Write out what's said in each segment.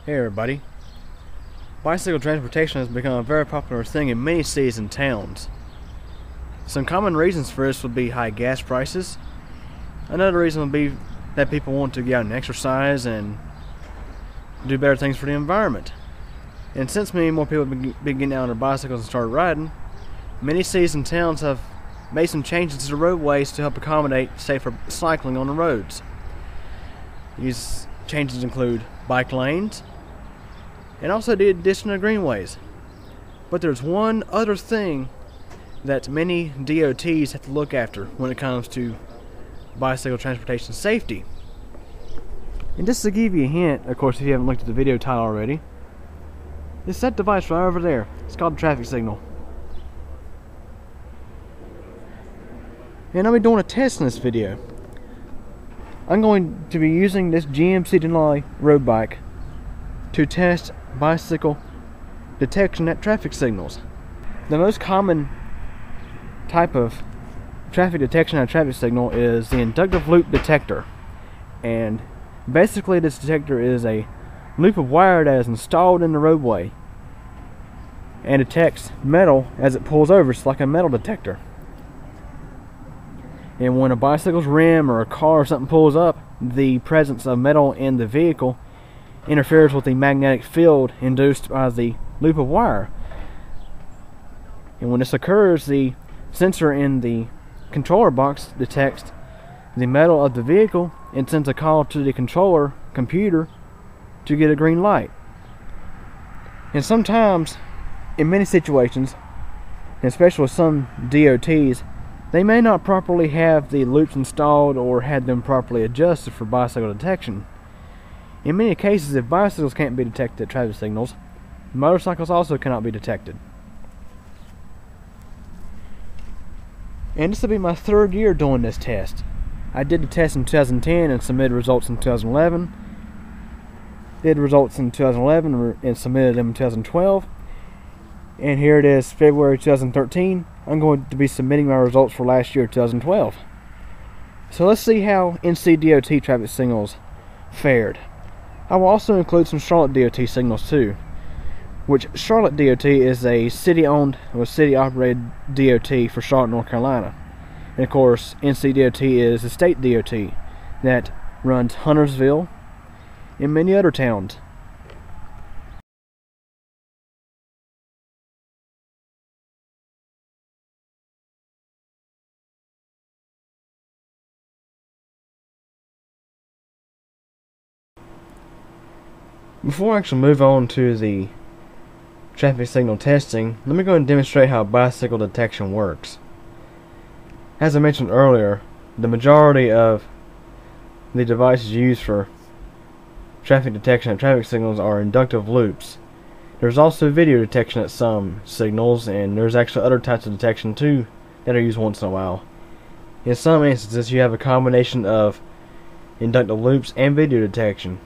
Hey everybody. Bicycle transportation has become a very popular thing in many cities and towns. Some common reasons for this would be high gas prices. Another reason would be that people want to get out and exercise and do better things for the environment. And since many more people have been getting out on their bicycles and started riding, many cities and towns have made some changes to the roadways to help accommodate safer cycling on the roads. These changes include bike lanes and also the addition of greenways. But there's one other thing that many DOTs have to look after when it comes to bicycle transportation safety. And just to give you a hint, of course if you haven't looked at the video title already, it's that device right over there. It's called a traffic signal. And I'll be doing a test in this video. I'm going to be using this GMC Denali road bike to test bicycle detection at traffic signals. The most common type of traffic detection at a traffic signal is the inductive loop detector. And basically this detector is a loop of wire that is installed in the roadway and detects metal as it pulls over. It's like a metal detector. And when a bicycle's rim or a car or something pulls up, the presence of metal in the vehicle interferes with the magnetic field induced by the loop of wire. And when this occurs, the sensor in the controller box detects the metal of the vehicle and sends a call to the controller computer to get a green light. And sometimes, in many situations, especially with some DOTs, they may not properly have the loops installed or had them properly adjusted for bicycle detection. In many cases, if bicycles can't be detected at traffic signals, motorcycles also cannot be detected. And this will be my third year doing this test. I did the test in 2010 and submitted results in 2011. Did results in 2011 and submitted them in 2012. And here it is, February 2013. I'm going to be submitting my results for last year, 2012. So let's see how NCDOT traffic signals fared. I will also include some Charlotte DOT signals too, which Charlotte DOT is a city-owned or city-operated DOT for Charlotte, North Carolina. And of course, NCDOT is a state DOT that runs Huntersville and many other towns. Before I actually move on to the traffic signal testing, let me go and demonstrate how bicycle detection works. As I mentioned earlier, the majority of the devices used for traffic detection at traffic signals are inductive loops. There's also video detection at some signals, and there's actually other types of detection too that are used once in a while. In some instances, you have a combination of inductive loops and video detection.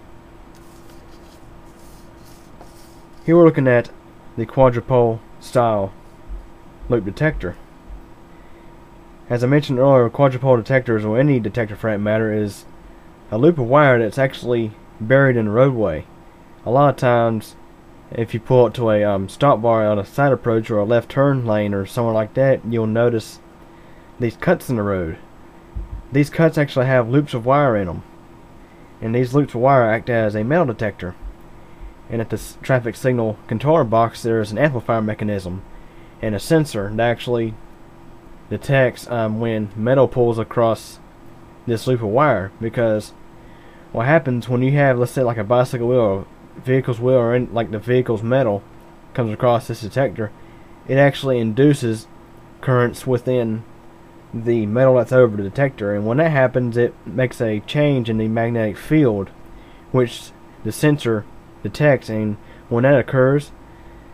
Here we're looking at the quadrupole style loop detector. As I mentioned earlier, quadrupole detectors, or any detector for that matter, is a loop of wire that's actually buried in the roadway. A lot of times, if you pull up to a stop bar on a side approach or a left turn lane or somewhere like that, you'll notice these cuts in the road. These cuts actually have loops of wire in them, and these loops of wire act as a metal detector. And at the traffic signal controller box, there is an amplifier mechanism and a sensor that actually detects when metal pulls across this loop of wire. Because what happens when you have, let's say, like a bicycle wheel or vehicle's wheel, or like the vehicle's metal comes across this detector, it actually induces currents within the metal that's over the detector. And when that happens, it makes a change in the magnetic field, which the sensor detects, and when that occurs,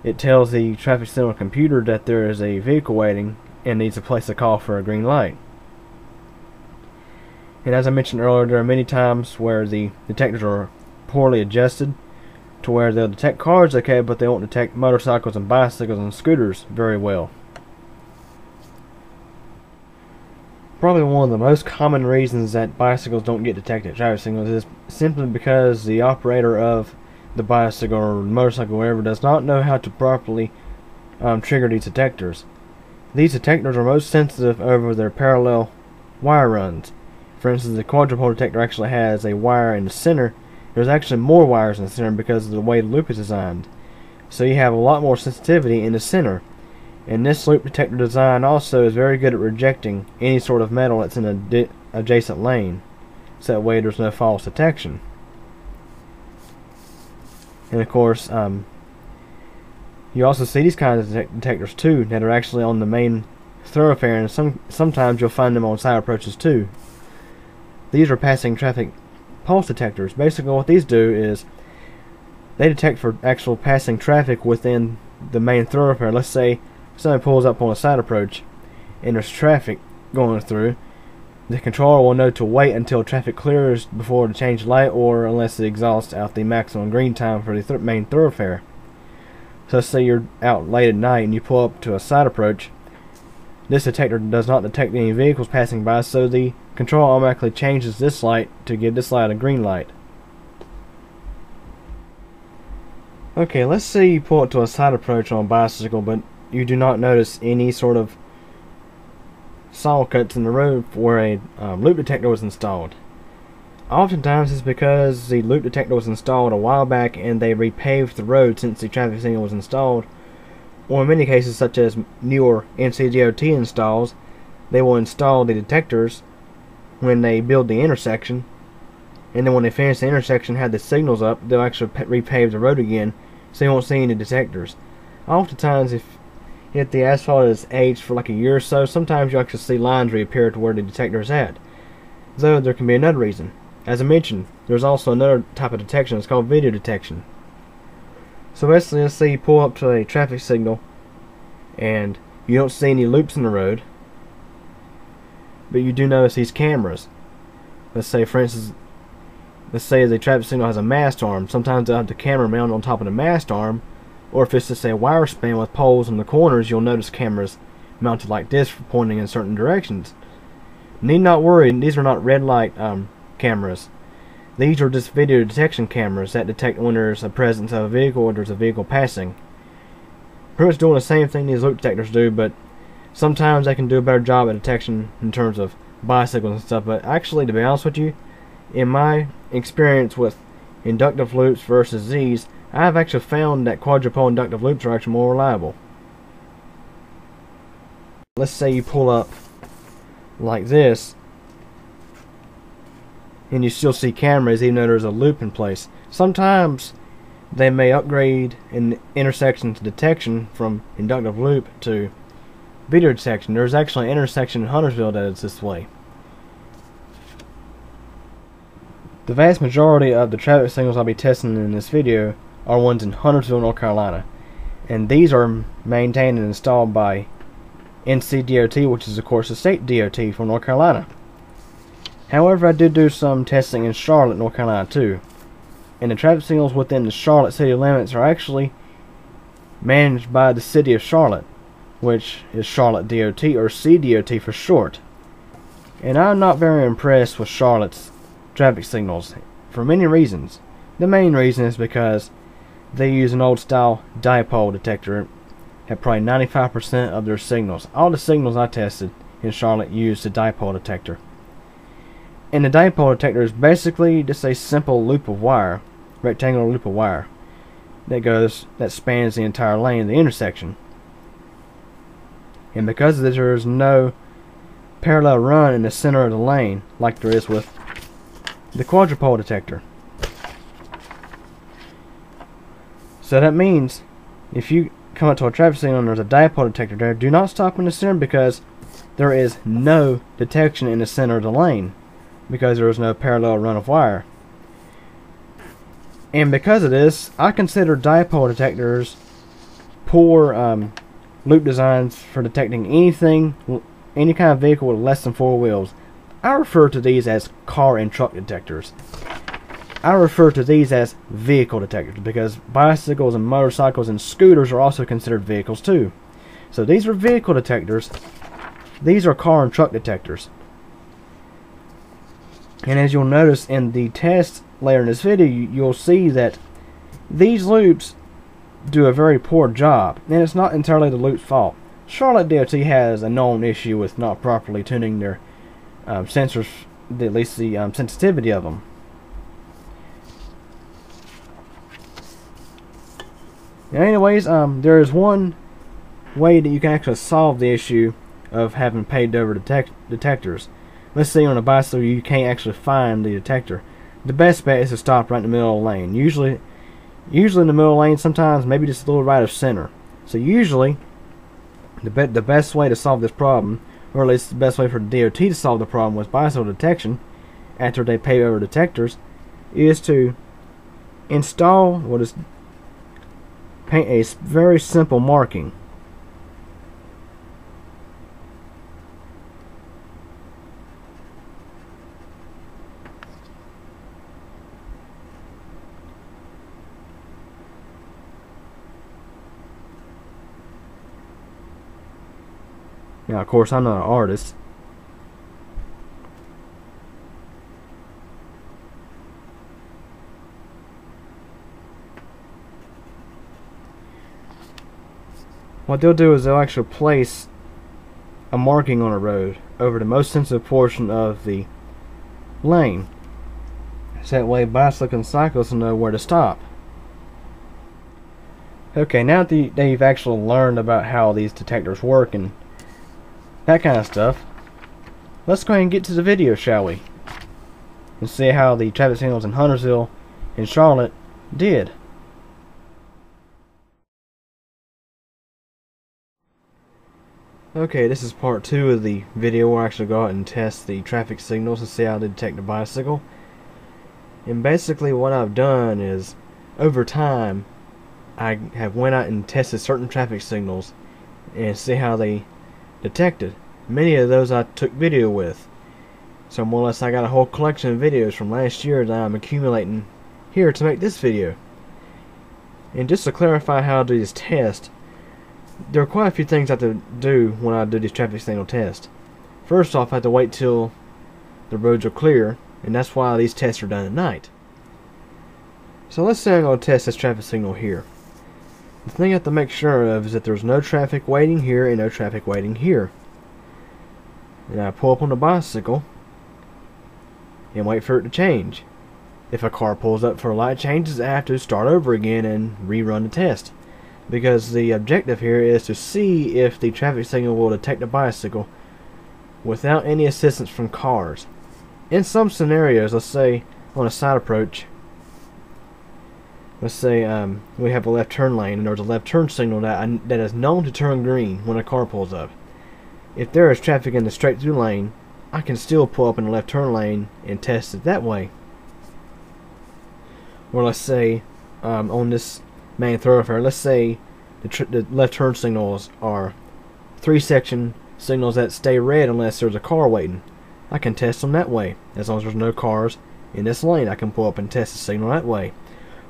it tells the traffic signal computer that there is a vehicle waiting and needs to place a call for a green light. And as I mentioned earlier, there are many times where the detectors are poorly adjusted to where they'll detect cars okay, but they won't detect motorcycles and bicycles and scooters very well. Probably one of the most common reasons that bicycles don't get detected at traffic signals is simply because the operator of the bicycle or motorcycle, whatever, does not know how to properly trigger these detectors. These detectors are most sensitive over their parallel wire runs. For instance, the quadrupole detector actually has a wire in the center. There's actually more wires in the center because of the way the loop is designed. So you have a lot more sensitivity in the center. And this loop detector design also is very good at rejecting any sort of metal that's in an adjacent lane. So that way there's no false detection. And of course, you also see these kinds of detectors too that are actually on the main thoroughfare, and sometimes you'll find them on side approaches too. These are passing traffic pulse detectors. Basically what these do is they detect for actual passing traffic within the main thoroughfare. Let's say somebody pulls up on a side approach and there's traffic going through. The controller will know to wait until traffic clears before to change light, or unless it exhausts out the maximum green time for the main thoroughfare. So let's say you're out late at night and you pull up to a side approach. This detector does not detect any vehicles passing by, so the controller automatically changes this light to give this light a green light. Okay, let's say you pull up to a side approach on a bicycle, but you do not notice any sort of saw cuts in the road where a loop detector was installed. Oftentimes it's because the loop detector was installed a while back and they repaved the road since the traffic signal was installed, or in many cases, such as newer NCDOT installs, they will install the detectors when they build the intersection, and then when they finish the intersection, have the signals up, they'll actually repave the road again, so you won't see any detectors. Oftentimes, if the asphalt is aged for like a year or so, sometimes you actually see lines reappear to where the detector is at. Though there can be another reason. As I mentioned, there's also another type of detection. It's called video detection. So basically, let's say you pull up to a traffic signal and you don't see any loops in the road, but you do notice these cameras. Let's say, for instance, the traffic signal has a mast arm. Sometimes they'll have the camera mounted on top of the mast arm, or if it's just a wire span with poles in the corners, you'll notice cameras mounted like this pointing in certain directions. Need not worry, these are not red light cameras. These are just video detection cameras that detect when there's a presence of a vehicle or there's a vehicle passing. Pretty much doing the same thing these loop detectors do, but sometimes they can do a better job at detection in terms of bicycles and stuff. But actually, to be honest with you, in my experience with inductive loops versus these, I've actually found that quadrupole inductive loops are actually more reliable. Let's say you pull up like this and you still see cameras even though there's a loop in place. Sometimes they may upgrade an intersection to detection from inductive loop to video detection. There's actually an intersection in Huntersville that is this way. The vast majority of the traffic signals I'll be testing in this video are ones in Huntersville, North Carolina, and these are maintained and installed by NCDOT, which is of course the state DOT for North Carolina. However, I did do some testing in Charlotte, North Carolina too, and the traffic signals within the Charlotte city limits are actually managed by the city of Charlotte, which is Charlotte DOT, or CDOT for short. And I'm not very impressed with Charlotte's traffic signals for many reasons. The main reason is because they use an old style dipole detector at probably 95% of their signals. All the signals I tested in Charlotte used a dipole detector. And the dipole detector is basically just a simple loop of wire, rectangular loop of wire, that spans the entire lane of the intersection. And because of this, there is no parallel run in the center of the lane like there is with the quadrupole detector. So that means if you come up to a traffic signal and there's a dipole detector there, do not stop in the center, because there is no detection in the center of the lane, because there is no parallel run of wire. And because of this, I consider dipole detectors poor loop designs for detecting anything, any kind of vehicle with less than 4 wheels. I refer to these as car and truck detectors. I refer to these as vehicle detectors because bicycles and motorcycles and scooters are also considered vehicles too. So these are vehicle detectors. These are car and truck detectors. And as you'll notice in the test later in this video, you'll see that these loops do a very poor job, and it's not entirely the loop's fault. Charlotte DOT has a known issue with not properly tuning their sensors, at least the sensitivity of them. Now, anyways, there is one way that you can actually solve the issue of having paved over detectors. Let's say on a bicycle you can't actually find the detector. The best bet is to stop right in the middle of the lane. Usually in the middle of the lane, sometimes maybe just a little right of center. So usually, the best way to solve this problem, or at least the best way for the DOT to solve the problem with bicycle detection, after they pave over detectors, is to install paint a very simple marking. Now, of course, I'm not an artist. What they'll do is they'll actually place a marking on a road over the most sensitive portion of the lane. So that way bicyclists and cyclists will know where to stop. Okay, now that they've actually learned about how these detectors work and that kind of stuff, let's go ahead and get to the video, shall we? And see how the traffic signals in Huntersville and Charlotte did. Okay, this is part 2 of the video where I actually go out and test the traffic signals and see how they detect a bicycle. And basically what I've done is, over time, I have went out and tested certain traffic signals and see how they detected. Many of those I took video with. So more or less I got a whole collection of videos from last year that I'm accumulating here to make this video. And just to clarify how I do this test, there are quite a few things I have to do when I do these traffic signal tests. First off, I have to wait till the roads are clear, and that's why these tests are done at night. So let's say I'm going to test this traffic signal here. The thing I have to make sure of is that there's no traffic waiting here and no traffic waiting here. And I pull up on the bicycle and wait for it to change. If a car pulls up for a light changes, I have to start over again and rerun the test. Because the objective here is to see if the traffic signal will detect a bicycle without any assistance from cars. In some scenarios, let's say on a side approach, let's say we have a left turn lane and there's a left turn signal that is known to turn green when a car pulls up. If there is traffic in the straight through lane, I can still pull up in the left turn lane and test it that way. Or let's say on this main thoroughfare, let's say the left turn signals are 3-section signals that stay red unless there's a car waiting. I can test them that way. As long as there's no cars in this lane, I can pull up and test the signal that way.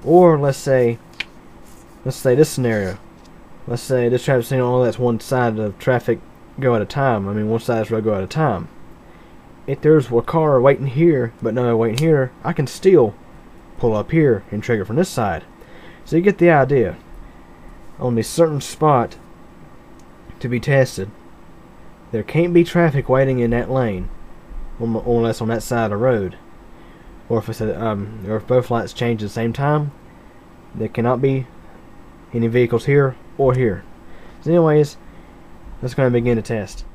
Or let's say this scenario. Let's say this traffic signal only lets one side of traffic go at a time. I mean, one side of the road go at a time. If there's a car waiting here but no waiting here, I can still pull up here and trigger from this side. So you get the idea. On a certain spot to be tested, there can't be traffic waiting in that lane unless on that side of the road. Or if if both lights change at the same time, there cannot be any vehicles here or here. So anyways, let's go ahead and begin the test.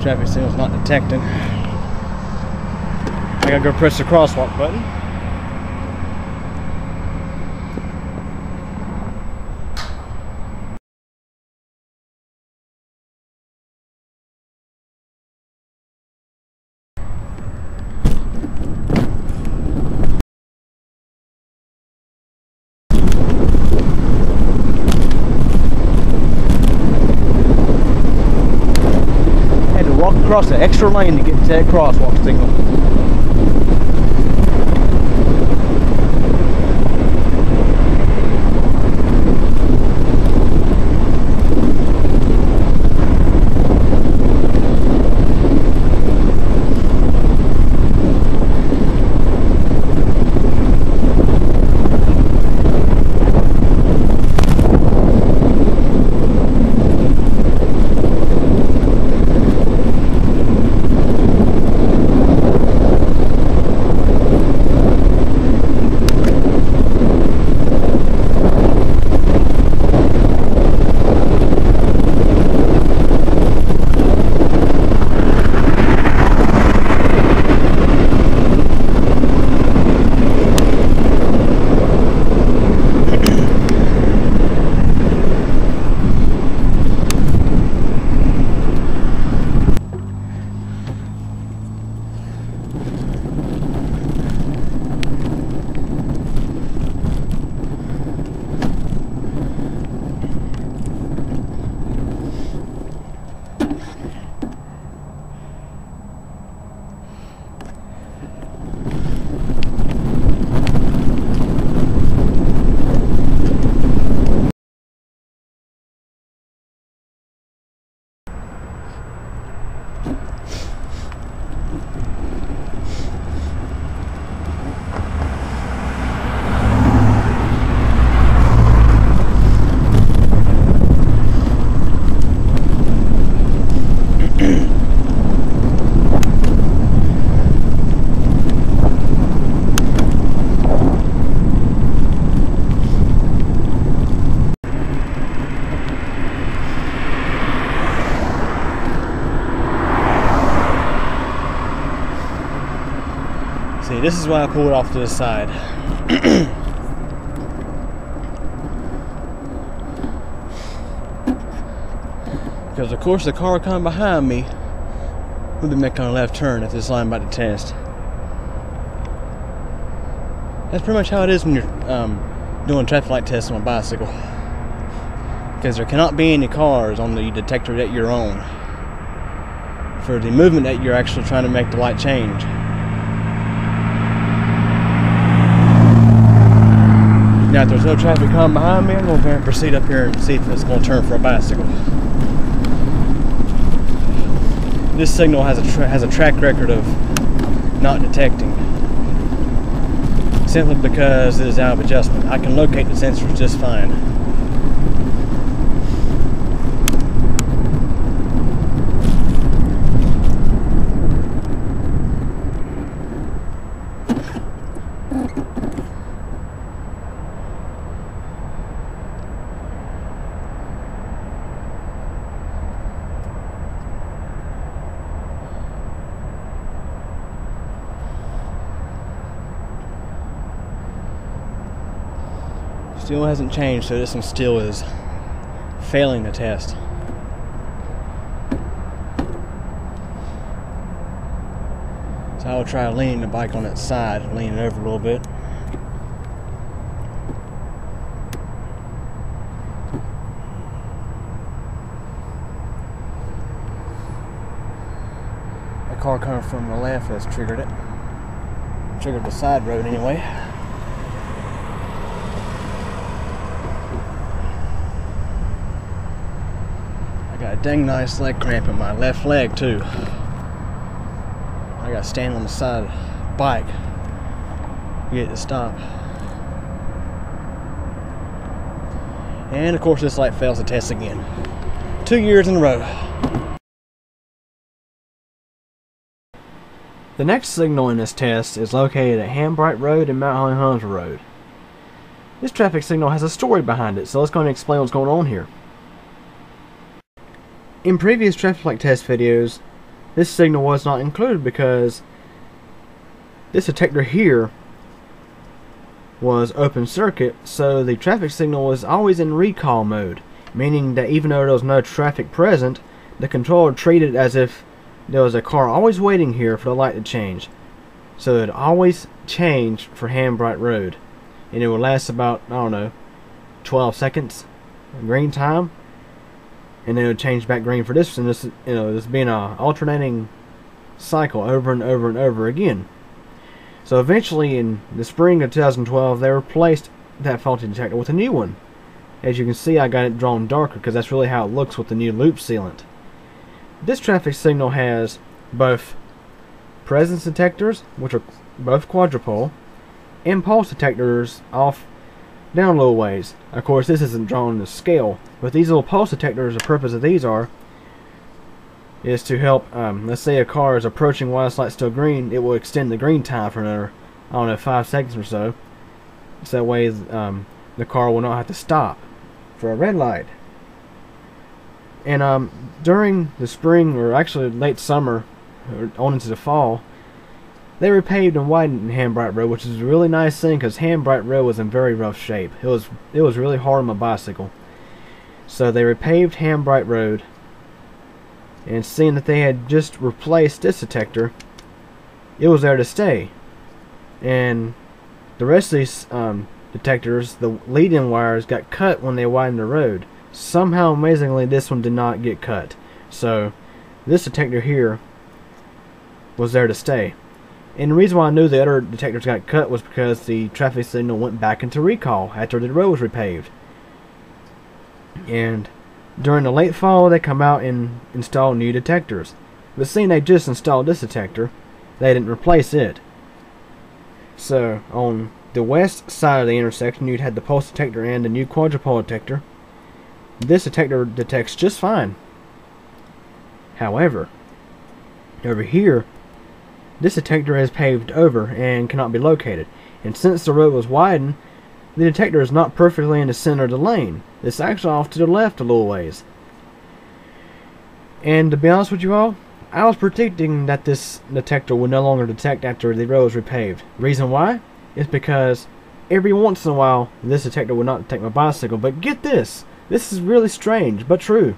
Traffic signal's not detecting. I gotta go press the crosswalk button. Across the extra lane to get to that crosswalk signal. See, this is why I pulled off to the side. Because of course the car coming behind me will be making a left turn at this line about to test. That's pretty much how it is when you're doing traffic light tests on a bicycle. Because there cannot be any cars on the detector that you're on for the movement that you're actually trying to make the light change. Now, if there's no traffic coming behind me, I'm going to proceed up here and see if it's going to turn for a bicycle. This signal has a track record of not detecting, simply because it is out of adjustment. I can locate the sensors just fine. Still hasn't changed, so this one still is failing the test. So I will try leaning the bike on its side, lean it over a little bit. The car coming from the left has triggered it. Triggered the side road anyway. I got a dang nice leg cramp in my left leg too. I got to stand on the side of the bike to get it to stop. And of course this light fails the test again. 2 years in a row. The next signal in this test is located at Hambright Road and Mount Holly Huntersville Road. This traffic signal has a story behind it, so let's go and explain what's going on here. In previous traffic light test videos, this signal was not included because this detector here was open circuit, so the traffic signal was always in recall mode, meaning that even though there was no traffic present, the controller treated it as if there was a car always waiting here for the light to change. So it always changed for Hambright Road, and it would last about, I don't know, 12 seconds green time, and then it would change back green for this, and this, this being a alternating cycle over and over and over again. So eventually in the spring of 2012 they replaced that faulty detector with a new one. As you can see, I got it drawn darker because that's really how it looks with the new loop sealant. This traffic signal has both presence detectors, which are both quadrupole, and pulse detectors off down a little ways. Of course, this isn't drawn to scale, but these little pulse detectors, the purpose of these is to help, let's say a car is approaching while this light's still green, it will extend the green time for another, I don't know, 5 seconds or so. So that way the car will not have to stop for a red light. And during the spring, or actually late summer, or on into the fall, they repaved and widened Hambright Road, which is a really nice thing because Hambright Road was in very rough shape. It was really hard on my bicycle. So they repaved Hambright Road, and seeing that they had just replaced this detector, it was there to stay. And the rest of these detectors, the lead-in wires, got cut when they widened the road. Somehow, amazingly, this one did not get cut. So this detector here was there to stay. And the reason why I knew the other detectors got cut was because the traffic signal went back into recall after the road was repaved. And during the late fall, they come out and install new detectors. But seeing they just installed this detector, they didn't replace it. So on the west side of the intersection, you'd had the pulse detector and the new quadrupole detector. This detector detects just fine. However, over here, this detector is paved over and cannot be located. And since the road was widened, the detector is not perfectly in the center of the lane. It's actually off to the left a little ways. And to be honest with you all, I was predicting that this detector would no longer detect after the road was repaved. Reason why? Is because every once in a while this detector would not detect my bicycle. But get this! This is really strange, but true.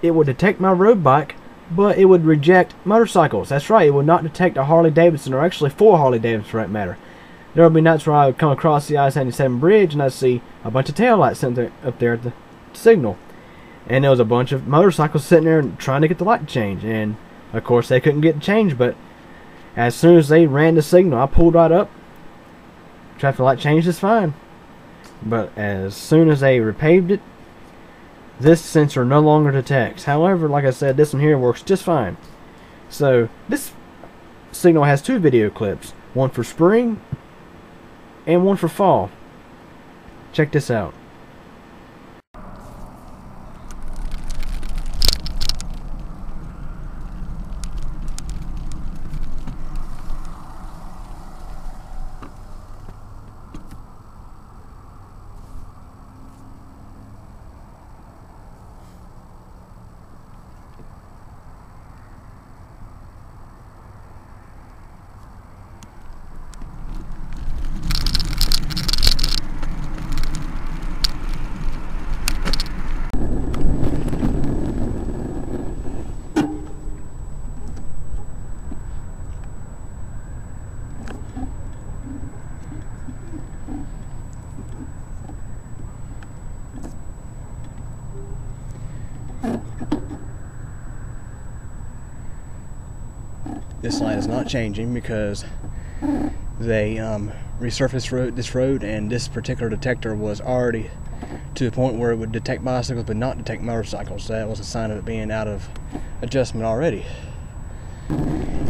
It would detect my road bike, but it would reject motorcycles. That's right, it would not detect a Harley Davidson, or actually 4 Harley Davidsons for that matter. There would be nights where I would come across the I-77 bridge and I'd see a bunch of taillights sitting up there at the signal. And there was a bunch of motorcycles sitting there trying to get the light to change. And of course they couldn't get it changed, but as soon as they ran the signal, I pulled right up. Traffic light changed just fine. But as soon as they repaved it, this sensor no longer detects. However, like I said, this one here works just fine. So this signal has 2 video clips, one for spring and one for fall. Check this out. This line is not changing because they resurfaced this road, and this particular detector was already to the point where it would detect bicycles but not detect motorcycles. So that was a sign of it being out of adjustment already.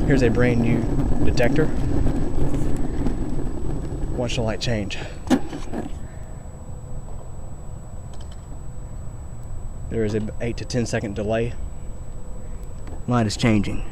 Here's a brand new detector. Watch the light change. There is an 8 to 10 second delay. Light is changing.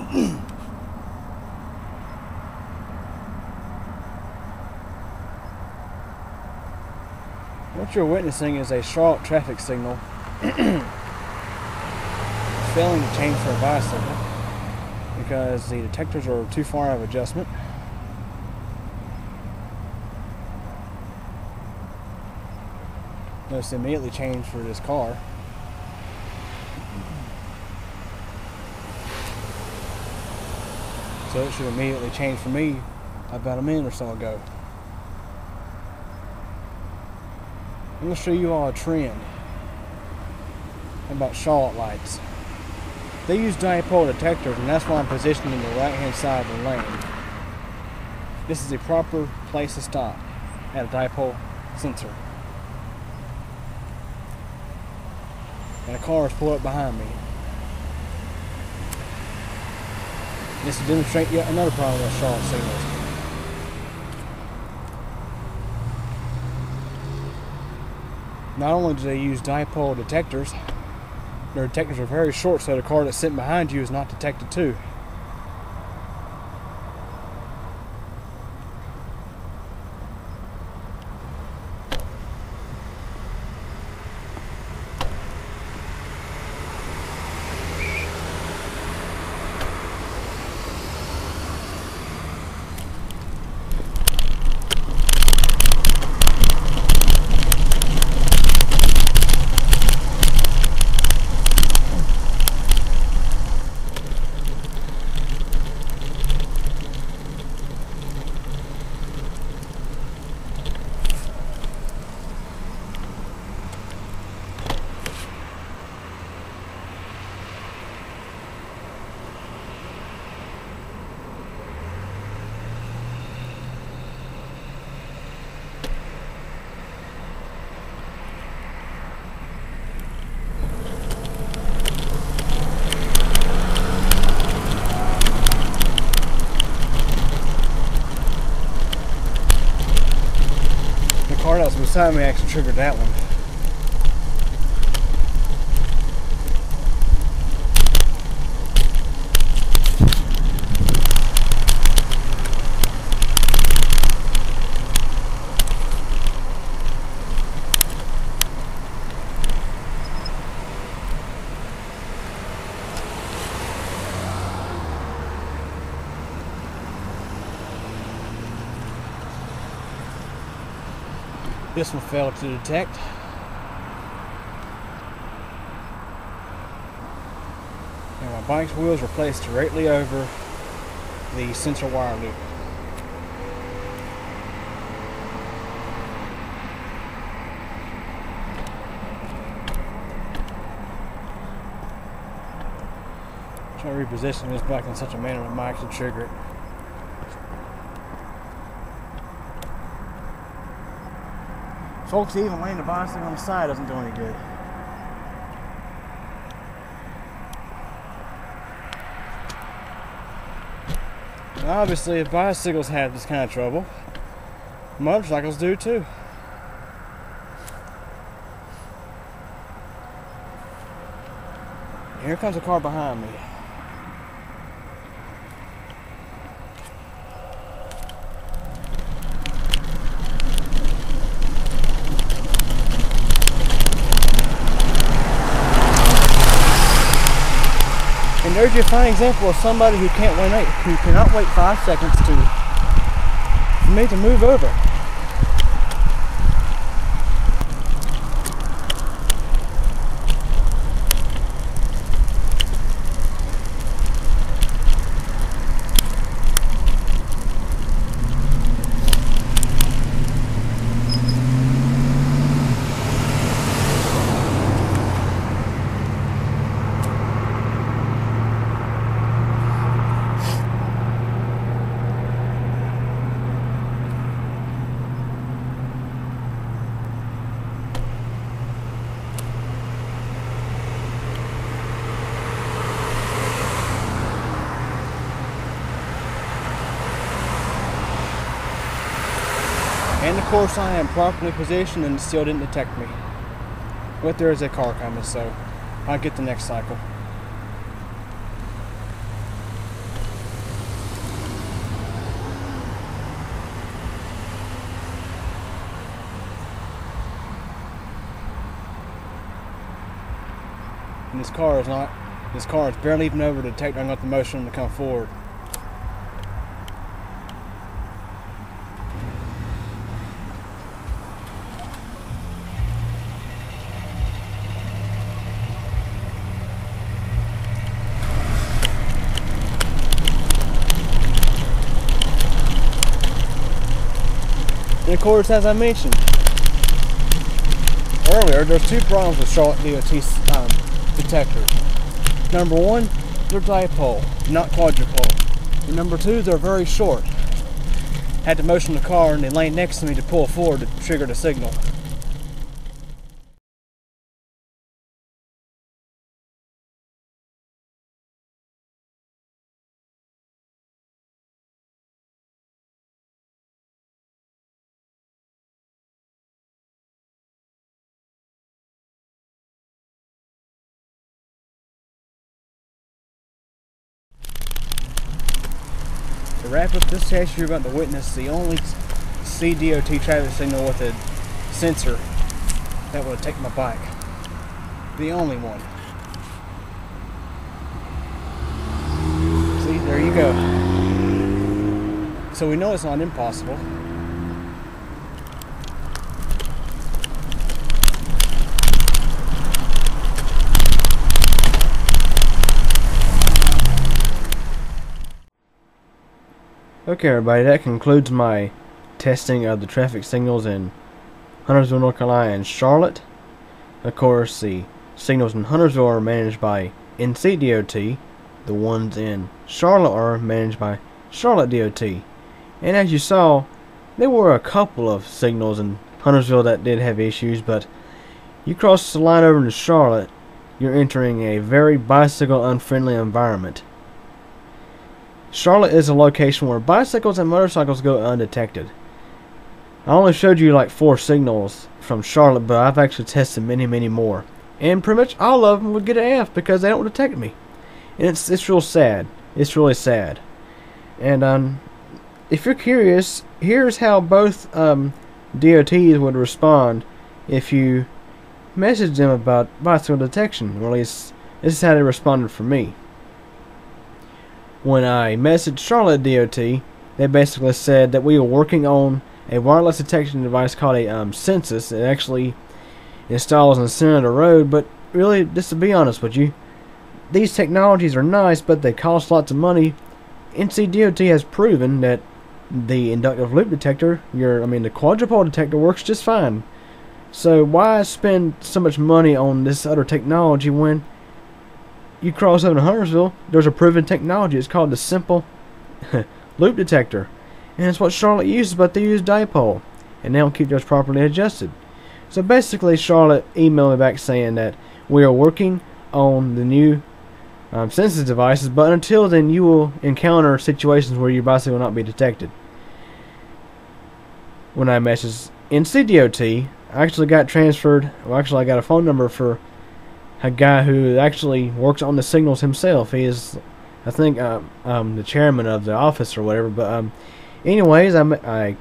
What you're witnessing is a Charlotte traffic signal failing to change for a bicycle because the detectors are too far out of adjustment. Notice immediately changed for this car. So it should immediately change for me about a minute or so ago. I'm going to show you all a trend about Charlotte lights. They use dipole detectors, and that's why I'm positioned in the right hand side of the lane. This is a proper place to stop at a dipole sensor. And a car is pulled up behind me. This will demonstrate yet another problem with Charlotte signals. Not only do they use dipole detectors, their detectors are very short, so the car that's sitting behind you is not detected too. The car that was beside me actually triggered that one. This one failed to detect. And my bike's wheels were placed directly over the sensor wire loop. Try to reposition this back in such a manner that might actually trigger it. Folks, even laying the bicycle on the side doesn't do any good. And obviously, if bicycles have this kind of trouble, motorcycles do too. Here comes a car behind me. And there's your fine example of somebody who cannot wait 5 seconds for me to move over. And of course I am properly positioned and it still didn't detect me. But there is a car coming, so I'll get the next cycle. and this car is not. This car is barely even over the detector. I'm going to motion him to come forward. And of course, as I mentioned earlier, there's two problems with Charlotte DOT detectors. Number one, they're dipole, not quadrupole. And number two, they're very short. Had to motion the car in the lane next to me to pull forward to trigger the signal. To wrap up this test, you're about to witness the only NCDOT traffic signal with a sensor that will detect my bike. The only one. See, there you go. So we know it's not impossible. Okay, everybody, that concludes my testing of the traffic signals in Huntersville, North Carolina and Charlotte. Of course, the signals in Huntersville are managed by NCDOT. The ones in Charlotte are managed by Charlotte DOT. And as you saw, there were a couple of signals in Huntersville that did have issues, but you cross the line over into Charlotte, you're entering a very bicycle unfriendly environment. Charlotte is a location where bicycles and motorcycles go undetected. I only showed you like 4 signals from Charlotte, but I've actually tested many more. And pretty much all of them would get an F because they don't detect me. And it's real sad. It's really sad. And if you're curious, here's how both DOTs would respond if you message them about bicycle detection. Or at least this is how they responded for me. When I messaged Charlotte DOT, they basically said that we were working on a wireless detection device called a census. It actually installs in the center of the road, but really, just to be honest with you, these technologies are nice, but they cost lots of money. NCDOT has proven that the inductive loop detector, the quadrupole detector, works just fine. So why spend so much money on this other technology when you cross over to Huntersville, there's a proven technology. It's called the simple loop detector. And it's what Charlotte uses, but they use dipole. And they don't keep those properly adjusted. So basically, Charlotte emailed me back saying that we are working on the new census devices, but until then you will encounter situations where your bicycle will not be detected. When I messaged NCDOT, I actually got transferred, well actually I got a phone number for a guy who actually works on the signals himself. He is, I think, the chairman of the office or whatever. But anyways, I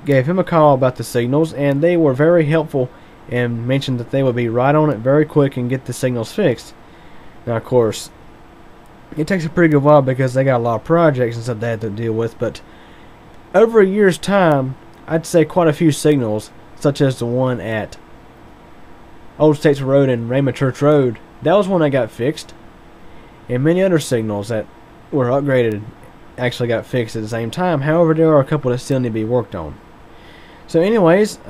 gave him a call about the signals, and they were very helpful and mentioned that they would be right on it very quick and get the signals fixed. Now, of course, it takes a pretty good while because they got a lot of projects and stuff they have to deal with. But over a year's time, I'd say quite a few signals, such as the one at Old States Road and Raymond Church Road, that was one that got fixed, and many other signals that were upgraded actually got fixed at the same time. However, there are a couple that still need to be worked on. So anyways,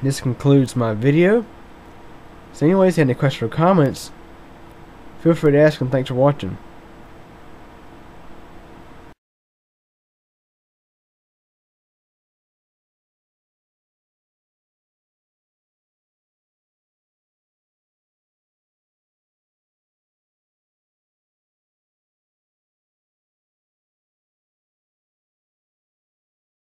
this concludes my video. So anyways, if you have any questions or comments, feel free to ask them. Thanks for watching.